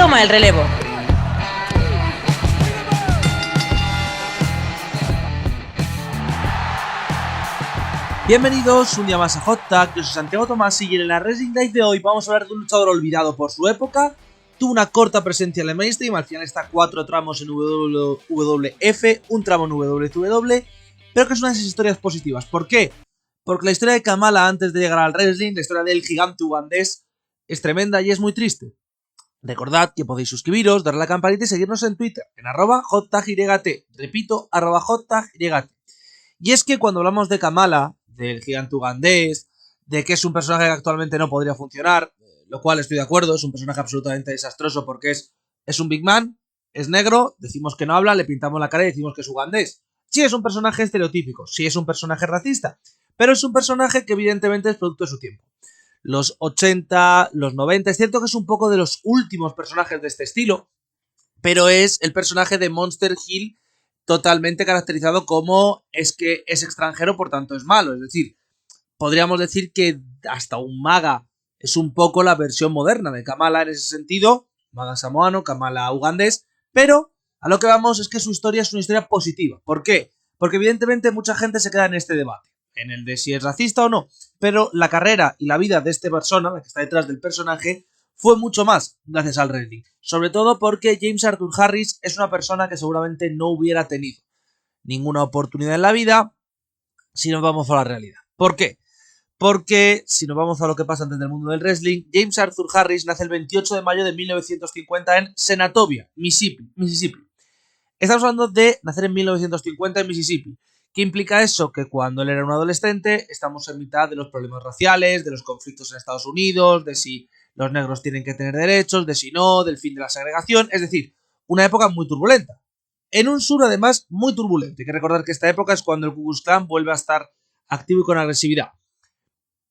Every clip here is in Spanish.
toma el relevo. Bienvenidos un día más a Hot Tag, yo soy Santiago Tomás y en la Wrestling Live de hoy vamos a hablar de un luchador olvidado por su época, tuvo una corta presencia en el mainstream, al final está 4 tramos en WWF, un tramo en WCW, pero que es una de esas historias positivas. ¿Por qué? Porque la historia de Kamala antes de llegar al wrestling, la historia del gigante ugandés, es tremenda y es muy triste. Recordad que podéis suscribiros, darle a la campanita y seguirnos en Twitter, en @HotTagYT, repito, @HotTagYT. Y es que cuando hablamos de Kamala, del gigante ugandés, de que es un personaje que actualmente no podría funcionar, lo cual estoy de acuerdo, es un personaje absolutamente desastroso porque es un big man, es negro, decimos que no habla, le pintamos la cara y decimos que es ugandés. Sí es un personaje estereotípico, sí es un personaje racista, pero es un personaje que evidentemente es producto de su tiempo. Los 80, los 90, es cierto que es un poco de los últimos personajes de este estilo, pero es el personaje de Monster Hill totalmente caracterizado como es que es extranjero, por tanto es malo. Es decir, podríamos decir que hasta un Maga es un poco la versión moderna de Kamala en ese sentido, Maga samoano, Kamala ugandés, pero a lo que vamos es que su historia es una historia positiva. ¿Por qué? Porque evidentemente mucha gente se queda en este debate, en el de si es racista o no, pero la carrera y la vida de esta persona, la que está detrás del personaje, fue mucho más gracias al wrestling. Sobre todo porque James Arthur Harris es una persona que seguramente no hubiera tenido ninguna oportunidad en la vida si nos vamos a la realidad. ¿Por qué? Porque si nos vamos a lo que pasa antes del mundo del wrestling, James Arthur Harris nace el 28 de mayo de 1950 en Senatobia, Mississippi. Estamos hablando de nacer en 1950 en Mississippi. ¿Qué implica eso? Que cuando él era un adolescente estamos en mitad de los problemas raciales, de los conflictos en Estados Unidos, de si los negros tienen que tener derechos, de si no, del fin de la segregación, es decir, una época muy turbulenta. En un sur además muy turbulento. Hay que recordar que esta época es cuando el Ku Klux Klan vuelve a estar activo y con agresividad.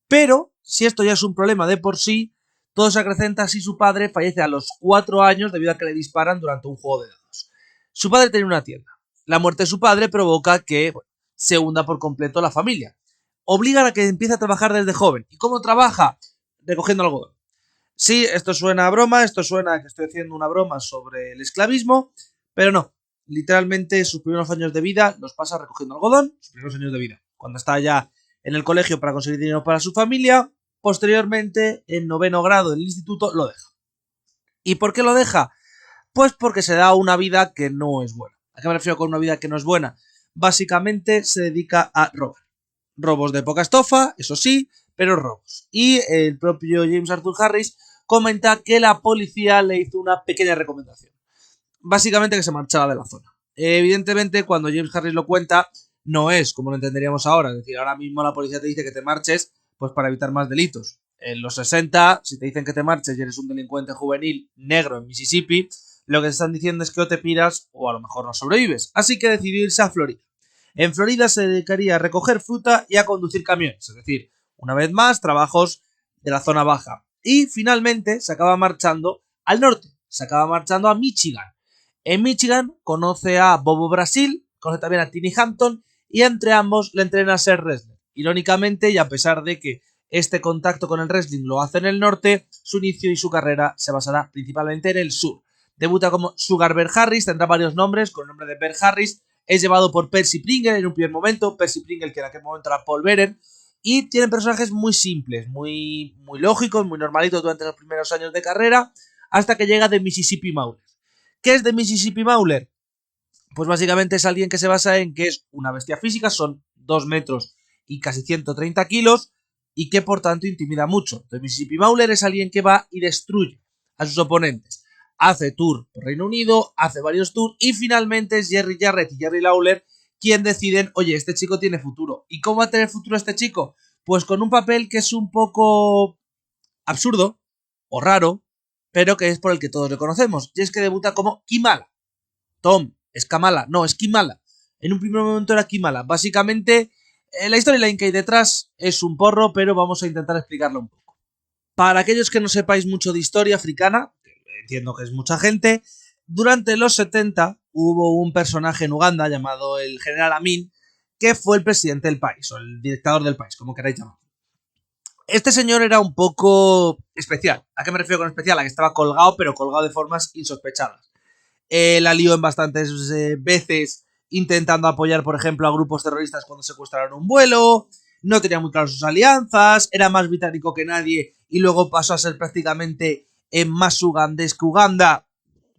Pero, si esto ya es un problema de por sí, todo se acrecenta si su padre fallece a los 4 años debido a que le disparan durante un juego de dados. Su padre tenía una tienda. La muerte de su padre provoca que se hunda por completo la familia. Obligan a que empiece a trabajar desde joven. ¿Y cómo trabaja? Recogiendo algodón. Sí, esto suena a broma, esto suena a que estoy haciendo una broma sobre el esclavismo, pero no. Literalmente sus primeros años de vida los pasa recogiendo algodón, sus primeros años de vida. Cuando está ya en el colegio para conseguir dinero para su familia, posteriormente, en 9º grado del instituto, lo deja. ¿Y por qué lo deja? Pues porque se da una vida que no es buena. ¿A qué me refiero con una vida que no es buena? Básicamente se dedica a robar. Robos de poca estofa, eso sí, pero robos. Y el propio James Arthur Harris comenta que la policía le hizo una pequeña recomendación. Básicamente que se marchara de la zona. Evidentemente, cuando James Harris lo cuenta, no es como lo entenderíamos ahora. Es decir, ahora mismo la policía te dice que te marches pues para evitar más delitos. En los 60, si te dicen que te marches y eres un delincuente juvenil negro en Mississippi, lo que te están diciendo es que o te piras o a lo mejor no sobrevives. Así que decidió irse a Florida. En Florida se dedicaría a recoger fruta y a conducir camiones. Es decir, una vez más, trabajos de la zona baja. Y finalmente se acaba marchando al norte. Se acaba marchando a Michigan. En Michigan conoce a Bobo Brasil, conoce también a Tiny Hampton y entre ambos le entrena a ser wrestler. Irónicamente, y a pesar de que este contacto con el wrestling lo hace en el norte, su inicio y su carrera se basará principalmente en el sur. Debuta como Sugar Bear Harris, tendrá varios nombres, con el nombre de Bear Harris. Es llevado por Percy Pringle en un primer momento, Percy Pringle que en aquel momento era Paul Bearer, y tienen personajes muy simples, muy lógicos, muy normalitos durante los primeros años de carrera, hasta que llega The Mississippi Mauler. ¿Qué es The Mississippi Mauler? Pues básicamente es alguien que se basa en que es una bestia física, son 2 metros y casi 130 kilos, y que por tanto intimida mucho. The Mississippi Mauler es alguien que va y destruye a sus oponentes. Hace tour por Reino Unido, hace varios tours, y finalmente es Jerry Jarrett y Jerry Lawler quien deciden, oye, este chico tiene futuro. ¿Y cómo va a tener futuro este chico? Pues con un papel que es un poco absurdo o raro, pero que es por el que todos le conocemos, y es que debuta como Kimala. Tom, es Kamala, no, es Kimala. En un primer momento era Kimala. Básicamente, la storyline que hay detrás es un porro, pero vamos a intentar explicarlo un poco. Para aquellos que no sepáis mucho de historia africana, entiendo que es mucha gente, durante los 70 hubo un personaje en Uganda llamado el General Amin, que fue el presidente del país, o el dictador del país, como queráis llamarlo. Este señor era un poco especial. ¿A qué me refiero con especial? A que estaba colgado, pero colgado de formas insospechadas. La lió en bastantes veces intentando apoyar, por ejemplo, a grupos terroristas cuando secuestraron un vuelo. No tenía muy claras sus alianzas. Era más británico que nadie y luego pasó a ser prácticamente más ugandés que Uganda.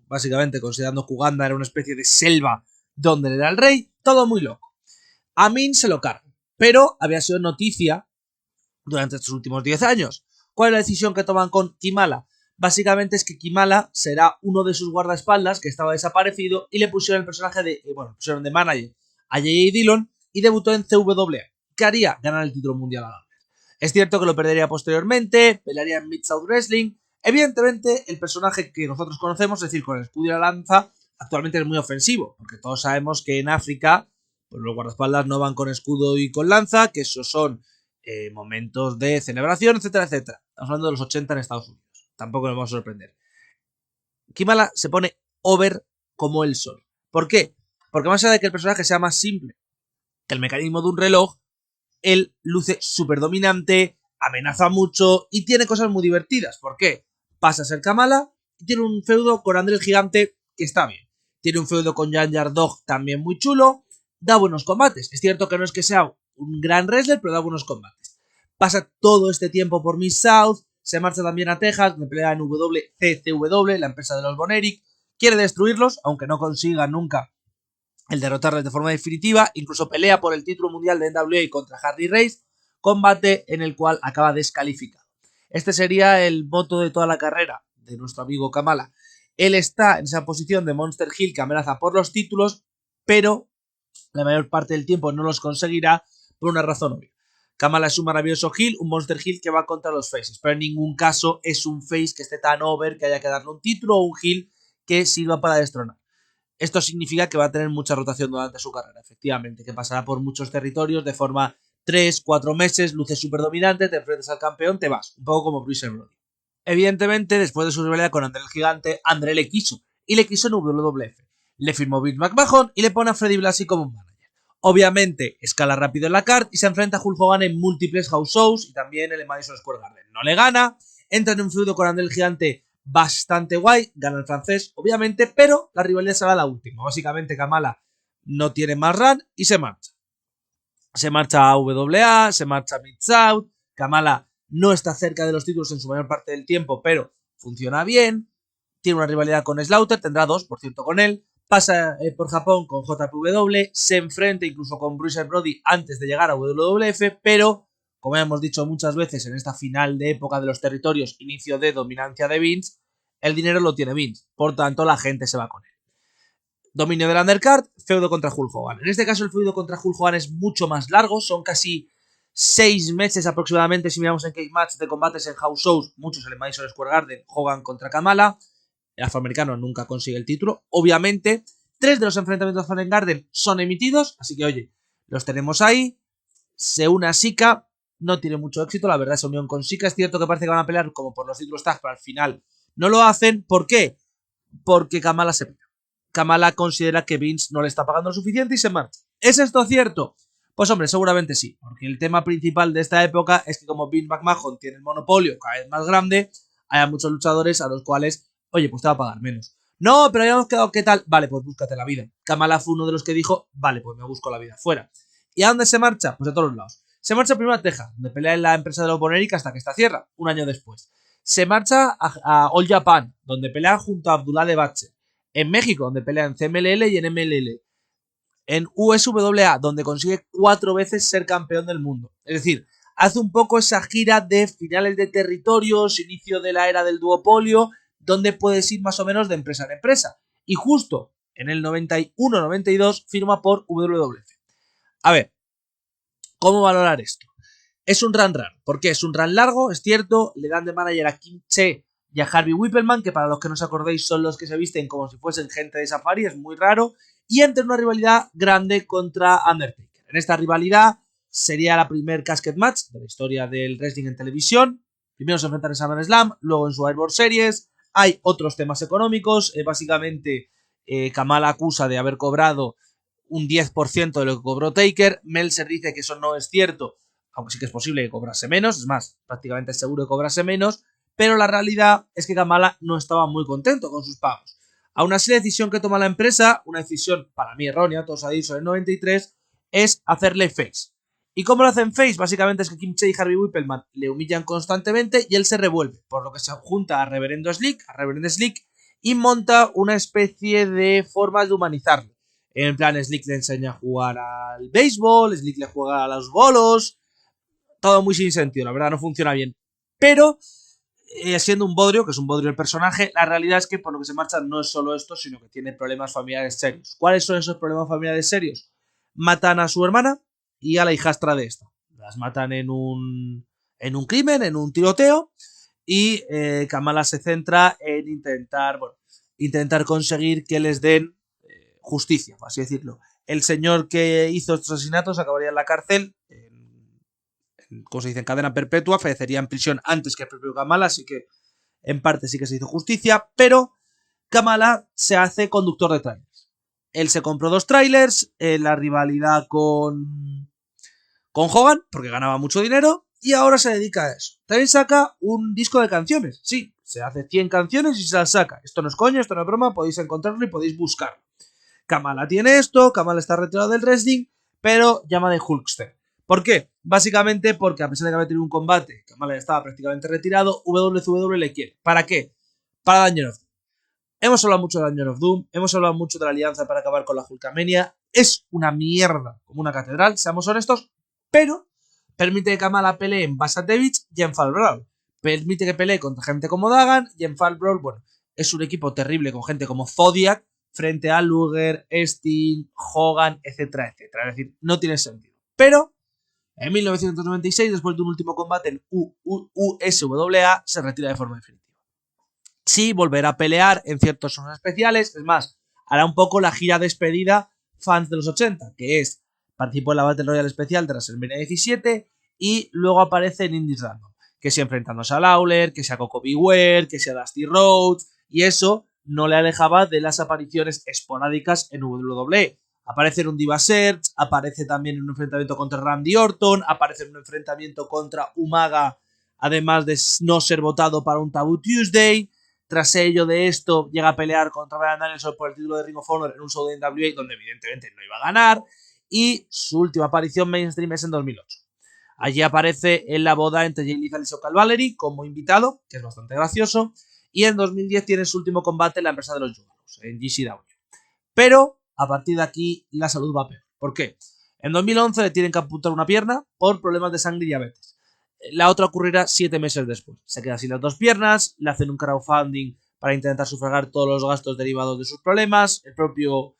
Básicamente, considerando que Uganda era una especie de selva donde era el rey. Todo muy loco. Amin se lo carga. Pero había sido noticia durante estos últimos 10 años. ¿Cuál es la decisión que toman con Kimala? Básicamente es que Kimala será uno de sus guardaespaldas que estaba desaparecido y le pusieron el personaje de, pusieron de manager a J.J. Dillon y debutó en CWA. ¿Qué haría? Ganar el título mundial a Gales. Es cierto que lo perdería posteriormente, pelearía en Mid-South Wrestling. Evidentemente, el personaje que nosotros conocemos, es decir, con el escudo y la lanza, actualmente es muy ofensivo, porque todos sabemos que en África pues los guardaespaldas no van con escudo y con lanza, que esos son momentos de celebración, etcétera, etcétera. Estamos hablando de los 80 en Estados Unidos. Tampoco nos vamos a sorprender. Kimala se pone over como el sol. ¿Por qué? Porque más allá de que el personaje sea más simple que el mecanismo de un reloj, él luce súper dominante, amenaza mucho y tiene cosas muy divertidas. ¿Por qué? Pasa a ser Kamala y tiene un feudo con André el Gigante que está bien. Tiene un feudo con Jan Yardog también muy chulo. Da buenos combates. Es cierto que no es que sea un gran wrestler, pero da buenos combates. Pasa todo este tiempo por Miss South. Se marcha también a Texas, donde pelea en WCCW, la empresa de los Von Erich. Quiere destruirlos, aunque no consiga nunca el derrotarles de forma definitiva. Incluso pelea por el título mundial de NWA contra Hardy Race, combate en el cual acaba descalificado. Este sería el voto de toda la carrera de nuestro amigo Kamala. Él está en esa posición de Monster Heel que amenaza por los títulos, pero la mayor parte del tiempo no los conseguirá por una razón obvia. Kamala es un maravilloso heel, un Monster Heel que va contra los faces, pero en ningún caso es un face que esté tan over que haya que darle un título o un heel que sirva para destronar. Esto significa que va a tener mucha rotación durante su carrera, efectivamente, que pasará por muchos territorios de forma 3-4 meses, luces súper dominante, te enfrentas al campeón, te vas, un poco como Bruiser Brody. Evidentemente, después de su rivalidad con André el Gigante, André le quiso, y le quiso en WWF. Le firmó Vince McMahon y le pone a Freddie Blassie como un manager. Obviamente, escala rápido en la card y se enfrenta a Hulk Hogan en múltiples house shows y también en el Madison Square Garden. No le gana, entra en un feudo con André el Gigante bastante guay, gana el francés, obviamente, pero la rivalidad será la última. Básicamente, Kamala no tiene más run y se marcha. Se marcha a WA, se marcha a Mid-South, Kamala no está cerca de los títulos en su mayor parte del tiempo, pero funciona bien, tiene una rivalidad con Slaughter, tendrá dos, por cierto, con él, pasa por Japón con JPW, se enfrenta incluso con Bruiser Brody antes de llegar a WWF, pero, como hemos dicho muchas veces en esta final de época de los territorios, inicio de dominancia de Vince, el dinero lo tiene Vince, por tanto la gente se va con él. Dominio del undercard, feudo contra Hulk Hogan. En este caso el feudo contra Hulk Hogan es mucho más largo, son casi 6 meses aproximadamente si miramos en cage match de combates en house shows, muchos en el Madison Square Garden, Hogan contra Kamala. El afroamericano nunca consigue el título. Obviamente, 3 de los enfrentamientos en Garden son emitidos, así que oye, los tenemos ahí. Se une a Sika, no tiene mucho éxito, la verdad, esa unión con Sika. Es cierto que parece que van a pelear como por los títulos tag, pero al final no lo hacen. ¿Por qué? Porque Kamala se pega. Kamala considera que Vince no le está pagando lo suficiente y se marcha. ¿Es esto cierto? Pues hombre, seguramente sí, porque el tema principal de esta época es que como Vince McMahon tiene el monopolio cada vez más grande, hay muchos luchadores a los cuales, oye, pues te va a pagar menos. No, pero habíamos quedado, ¿qué tal? Vale, pues búscate la vida. Kamala fue uno de los que dijo, vale, pues me busco la vida fuera. ¿Y a dónde se marcha? Pues a todos los lados. Se marcha primero a Texas, donde pelea en la empresa de los Von Erich hasta que esta cierra, un año después. Se marcha a All Japan, donde pelea junto a Abdullah de Batche. En México, donde pelea en CMLL y en MLL. En USWA, donde consigue 4 veces ser campeón del mundo. Es decir, hace un poco esa gira de finales de territorios, inicio de la era del duopolio, donde puedes ir más o menos de empresa en empresa. Y justo en el 91-92 firma por WWF. A ver, ¿cómo valorar esto? Es un run raro. ¿Por qué? Es un run largo, es cierto. Le dan de manager a Kim Che y a Harvey Whippleman, que para los que no os acordéis son los que se visten como si fuesen gente de safari, es muy raro. Y entra en una rivalidad grande contra Undertaker. En esta rivalidad sería la primer casket match de la historia del wrestling en televisión. Primero se enfrentan en SummerSlam, luego en Survivor Series. Hay otros temas económicos. Básicamente, Kamala acusa de haber cobrado un 10% de lo que cobró Taker. Meltzer dice que eso no es cierto, aunque sí que es posible que cobrase menos, es más, prácticamente seguro que cobrase menos, pero la realidad es que Kamala no estaba muy contento con sus pagos. Aún así, la decisión que toma la empresa, una decisión para mí errónea, todos ha dicho en el 93, es hacerle face. ¿Y cómo lo hacen face? Básicamente es que Kim Chae y Harvey Whippleman le humillan constantemente y él se revuelve, por lo que se junta a Reverendo Slick, y monta una especie de forma de humanizarlo. En plan, Slick le enseña a jugar al béisbol, Slick le juega a los bolos, todo muy sin sentido, la verdad no funciona bien. Pero, siendo un bodrio, que es un bodrio el personaje, la realidad es que por lo que se marcha no es solo esto, sino que tiene problemas familiares serios. ¿Cuáles son esos problemas familiares serios? Matan a su hermana y a la hijastra de esta. Las matan en un crimen, en un tiroteo, y Kamala se centra en intentar conseguir que les den justicia, por así decirlo. El señor que hizo estos asesinatos acabaría en la cárcel, como se dice, en cadena perpetua, fallecería en prisión antes que el propio Kamala, así que en parte sí que se hizo justicia, pero Kamala se hace conductor de trailers. Él se compró 2 trailers, la rivalidad con Hogan, porque ganaba mucho dinero, y ahora se dedica a eso. También saca un disco de canciones, sí, se hace 100 canciones y se las saca. Esto no es coño, esto no es broma, podéis encontrarlo y podéis buscarlo. Kamala tiene esto, Kamala está retirado del wrestling, pero llama de Hulkster. ¿Por qué? Básicamente porque a pesar de que había tenido un combate, Kamala ya estaba prácticamente retirado, WCW le quiere. ¿Para qué? Para Dungeon of Doom. Hemos hablado mucho de Dungeon of Doom, hemos hablado mucho de la alianza para acabar con la Hulkamania. Es una mierda como una catedral, seamos honestos, pero permite que Kamala pelee en Basatevich y en Fall Brawl. Permite que pelee contra gente como Dagan y en Fall Brawl, bueno, es un equipo terrible con gente como Zodiac frente a Luger, Sting, Hogan, etcétera, etcétera. Es decir, no tiene sentido. Pero en 1996, después de un último combate en USWA, se retira de forma definitiva. Sí, volverá a pelear en ciertos zonas especiales. Es más, hará un poco la gira despedida fans de los 80, que es, participó en la Battle Royale especial de WrestleMania 17 y luego aparece en Indies Random, que sea enfrentándose a Lawler, que sea Coco Beware, que sea Dusty Rhodes, y eso no le alejaba de las apariciones esporádicas en WWE. Aparece en un Diva Search, aparece también en un enfrentamiento contra Randy Orton, aparece en un enfrentamiento contra Umaga, además de no ser votado para un Taboo Tuesday. Tras ello de esto, llega a pelear contra Bryan Danielson por el título de Ring of Honor en un show de NWA, donde evidentemente no iba a ganar, y su última aparición mainstream es en 2008. Allí aparece en la boda entre Jay Lethal y Socal Valerie como invitado, que es bastante gracioso, y en 2010 tiene su último combate en la empresa de los Juggalos, en GCW. Pero a partir de aquí la salud va peor. ¿Por qué? En 2011 le tienen que amputar una pierna por problemas de sangre y diabetes. La otra ocurrirá 7 meses después. Se queda sin las 2 piernas, le hacen un crowdfunding para intentar sufragar todos los gastos derivados de sus problemas. El propio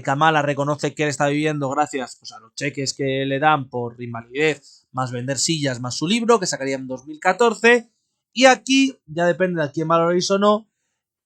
Kamala reconoce que él está viviendo gracias pues, a los cheques que le dan por invalidez, más vender sillas, más su libro, que sacaría en 2014. Y aquí, ya depende de quién valoréis o no,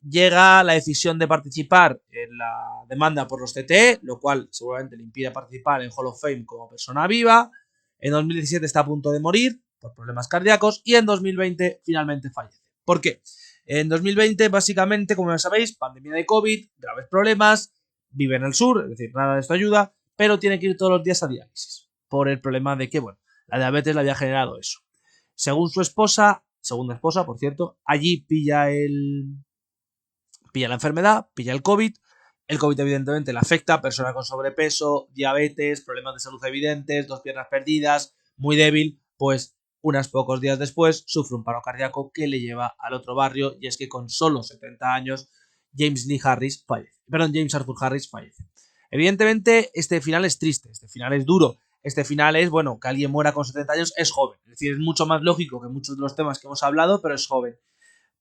llega la decisión de participar en la demanda por los CTE, lo cual seguramente le impide participar en Hall of Fame como persona viva. En 2017 está a punto de morir por problemas cardíacos y en 2020 finalmente fallece. ¿Por qué? En 2020, básicamente, como ya sabéis, pandemia de COVID, graves problemas, vive en el sur, es decir, nada de esto ayuda, pero tiene que ir todos los días a diálisis por el problema de que, bueno, la diabetes le había generado eso. Según su esposa, segunda esposa, por cierto, allí pilla la enfermedad, pilla el COVID. El COVID evidentemente le afecta, persona con sobrepeso, diabetes, problemas de salud evidentes, 2 piernas perdidas, muy débil, pues unos pocos días después sufre un paro cardíaco que le lleva al otro barrio, y es que con solo 70 años James Arthur Harris fallece. Evidentemente este final es triste, este final es duro, este final es, bueno, que alguien muera con 70 años es joven, es decir, es mucho más lógico que muchos de los temas que hemos hablado, pero es joven.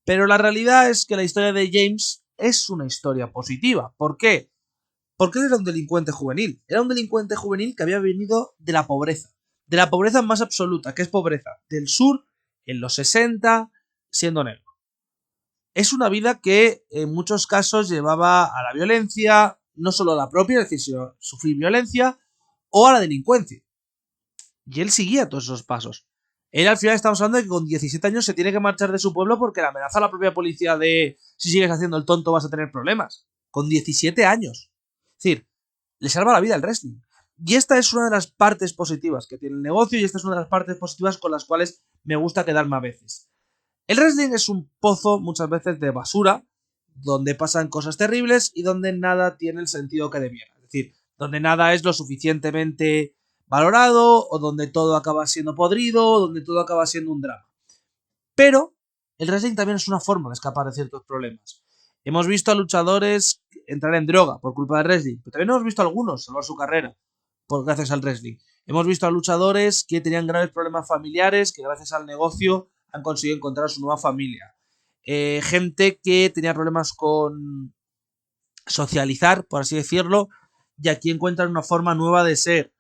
Pero la realidad es que la historia de James es una historia positiva. ¿Por qué? Porque él era un delincuente juvenil. Era un delincuente juvenil que había venido de la pobreza más absoluta, que es pobreza del sur, en los 60, siendo negro. Es una vida que en muchos casos llevaba a la violencia, no solo a la propia, es decir, sino sufrir violencia, o a la delincuencia. Y él seguía todos esos pasos. Él al final estamos hablando de que con 17 años se tiene que marchar de su pueblo porque le amenaza a la propia policía de si sigues haciendo el tonto vas a tener problemas. Con 17 años. Es decir, le salva la vida el wrestling. Y esta es una de las partes positivas que tiene el negocio y esta es una de las partes positivas con las cuales me gusta quedarme a veces. El wrestling es un pozo muchas veces de basura, donde pasan cosas terribles y donde nada tiene el sentido que debiera. Es decir, donde nada es lo suficientemente valorado o donde todo acaba siendo podrido o donde todo acaba siendo un drama. Pero el wrestling también es una forma de escapar de ciertos problemas. Hemos visto a luchadores entrar en droga por culpa del wrestling, pero también hemos visto a algunos salvar su carrera gracias al wrestling. Hemos visto a luchadores que tenían graves problemas familiares que gracias al negocio han conseguido encontrar su nueva familia. Gente que tenía problemas con socializar, por así decirlo, y aquí encuentran una forma nueva de ser,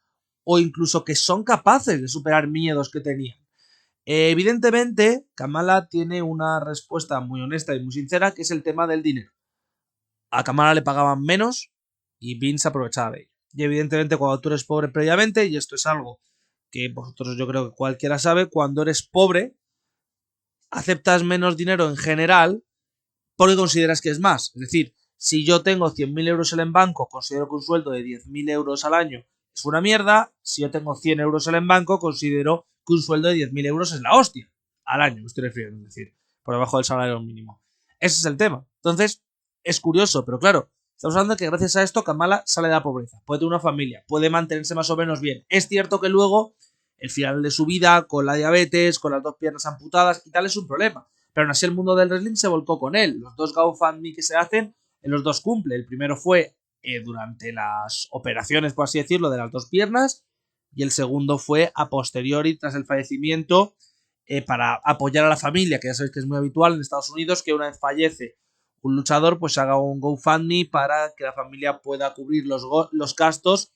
o incluso que son capaces de superar miedos que tenían. Evidentemente, Kamala tiene una respuesta muy honesta y muy sincera, que es el tema del dinero. A Kamala le pagaban menos y Vince aprovechaba de ello. Y evidentemente cuando tú eres pobre previamente, y esto es algo que vosotros yo creo que cualquiera sabe, cuando eres pobre aceptas menos dinero en general porque consideras que es más. Es decir, si yo tengo 100.000 euros en el banco, considero que un sueldo de 10.000 euros al año es una mierda. Si yo tengo 100 euros en el banco, considero que un sueldo de 10.000 euros es la hostia. Al año, me estoy refiriendo, es decir, por debajo del salario mínimo. Ese es el tema. Entonces, es curioso, pero claro, estamos hablando de que gracias a esto Kamala sale de la pobreza, puede tener una familia, puede mantenerse más o menos bien. Es cierto que luego, el final de su vida, con la diabetes, con las 2 piernas amputadas y tal, es un problema. Pero aún así el mundo del wrestling se volcó con él. Los 2 GoFundMe que se hacen, en los 2 cumple. El primero fue durante las operaciones, por así decirlo, de las 2 piernas. Y el segundo fue a posteriori, tras el fallecimiento, para apoyar a la familia, que ya sabéis que es muy habitual en Estados Unidos, que una vez fallece un luchador, pues haga un GoFundMe para que la familia pueda cubrir los gastos,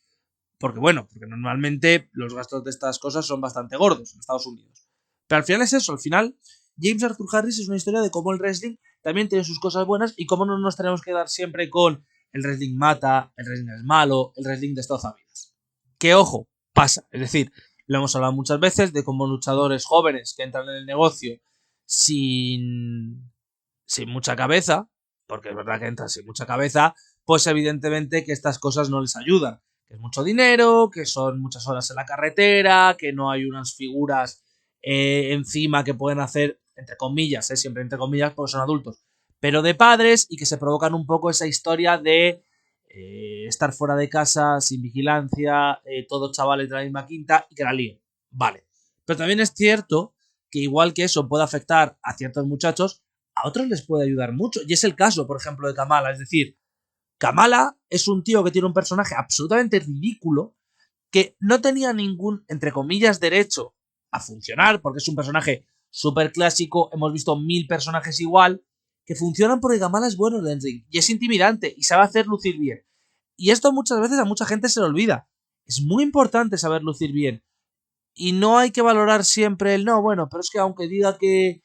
porque normalmente los gastos de estas cosas son bastante gordos en Estados Unidos. Pero al final es eso, al final James Arthur Harris es una historia de cómo el wrestling también tiene sus cosas buenas y cómo no nos tenemos que dar siempre con el wrestling mata, el wrestling es malo, el wrestling destroza vidas. Que ojo, pasa, es decir, lo hemos hablado muchas veces de cómo luchadores jóvenes que entran en el negocio sin mucha cabeza, porque es verdad que entran sin mucha cabeza, pues evidentemente que estas cosas no les ayudan. Que es mucho dinero, que son muchas horas en la carretera, que no hay unas figuras encima que pueden hacer, entre comillas, siempre entre comillas, porque son adultos, pero de padres y que se provocan un poco esa historia de estar fuera de casa, sin vigilancia, todos chavales de la misma quinta y que la líen. Vale. Pero también es cierto que igual que eso puede afectar a ciertos muchachos, a otros les puede ayudar mucho. Y es el caso, por ejemplo, de Kamala. Es decir, Kamala es un tío que tiene un personaje absolutamente ridículo, que no tenía ningún, entre comillas, derecho a funcionar, porque es un personaje súper clásico, hemos visto 1000 personajes igual, que funcionan porque Kamala es bueno en el ring, y es intimidante, y sabe hacer lucir bien. Y esto muchas veces a mucha gente se le olvida. Es muy importante saber lucir bien. Y no hay que valorar siempre el no, bueno, pero es que aunque diga que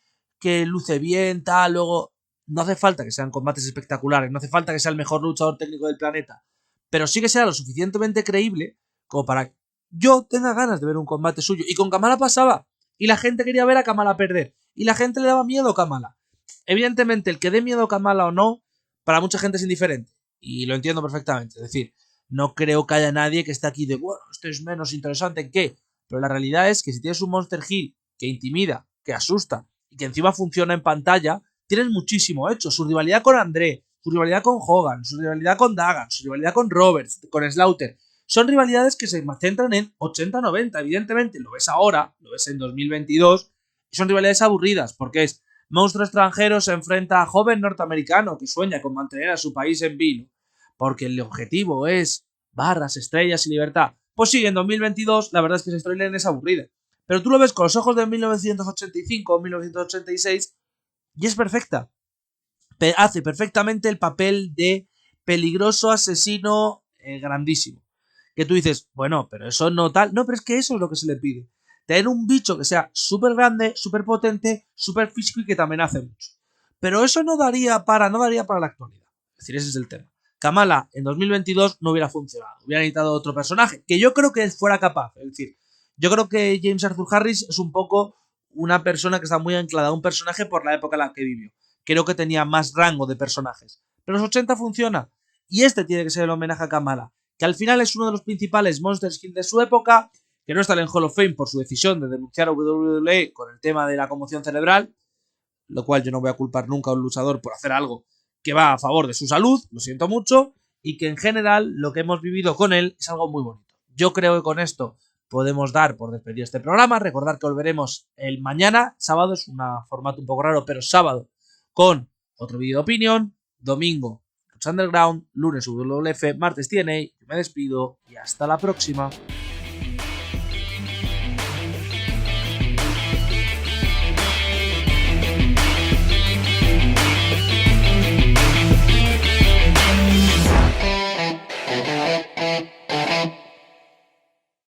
luce bien, tal, luego no hace falta que sean combates espectaculares, no hace falta que sea el mejor luchador técnico del planeta, pero sí que sea lo suficientemente creíble como para que yo tenga ganas de ver un combate suyo. Y con Kamala pasaba, y la gente quería ver a Kamala perder, y la gente le daba miedo a Kamala. Evidentemente, el que dé miedo a Kamala o no, para mucha gente es indiferente, y lo entiendo perfectamente. Es decir, no creo que haya nadie que esté aquí de, bueno, esto es menos interesante que... Pero la realidad es que si tienes un Monster Hill que intimida, que asusta y que encima funciona en pantalla, tienes muchísimo hecho. Su rivalidad con André, su rivalidad con Hogan, su rivalidad con Dagan, su rivalidad con Roberts, con Slaughter, son rivalidades que se centran en 80-90. Evidentemente, lo ves ahora, lo ves en 2022, y son rivalidades aburridas, porque es monstruo extranjero se enfrenta a joven norteamericano que sueña con mantener a su país en vilo, porque el objetivo es barras, estrellas y libertad. Pues sí, en 2022 la verdad es que esa storyline es aburrida. Pero tú lo ves con los ojos de 1985 o 1986 y es perfecta. Hace perfectamente el papel de peligroso asesino grandísimo. Que tú dices, bueno, pero eso no tal. No, pero es que eso es lo que se le pide. Tener un bicho que sea súper grande, súper potente, súper físico y que te amenace mucho. Pero eso no daría para la actualidad. Es decir, ese es el tema. Kamala en 2022 no hubiera funcionado. Hubiera necesitado otro personaje, que yo creo que fuera capaz. Es decir, yo creo que James Arthur Harris es un poco una persona que está muy anclada a un personaje por la época en la que vivió. Creo que tenía más rango de personajes. Pero los 80 funciona. Y este tiene que ser el homenaje a Kamala. que al final es uno de los principales Monster Skills de su época, que no está en el Hall of Fame por su decisión de denunciar a WWE con el tema de la conmoción cerebral, lo cual yo no voy a culpar nunca a un luchador por hacer algo que va a favor de su salud, lo siento mucho, y que en general lo que hemos vivido con él es algo muy bonito. Yo creo que con esto podemos dar por despedido este programa. Recordar que volveremos el mañana, sábado, es un formato un poco raro, pero sábado, con otro vídeo de opinión, domingo Lucha Underground, lunes WWF, martes TNA. Yo me despido y hasta la próxima.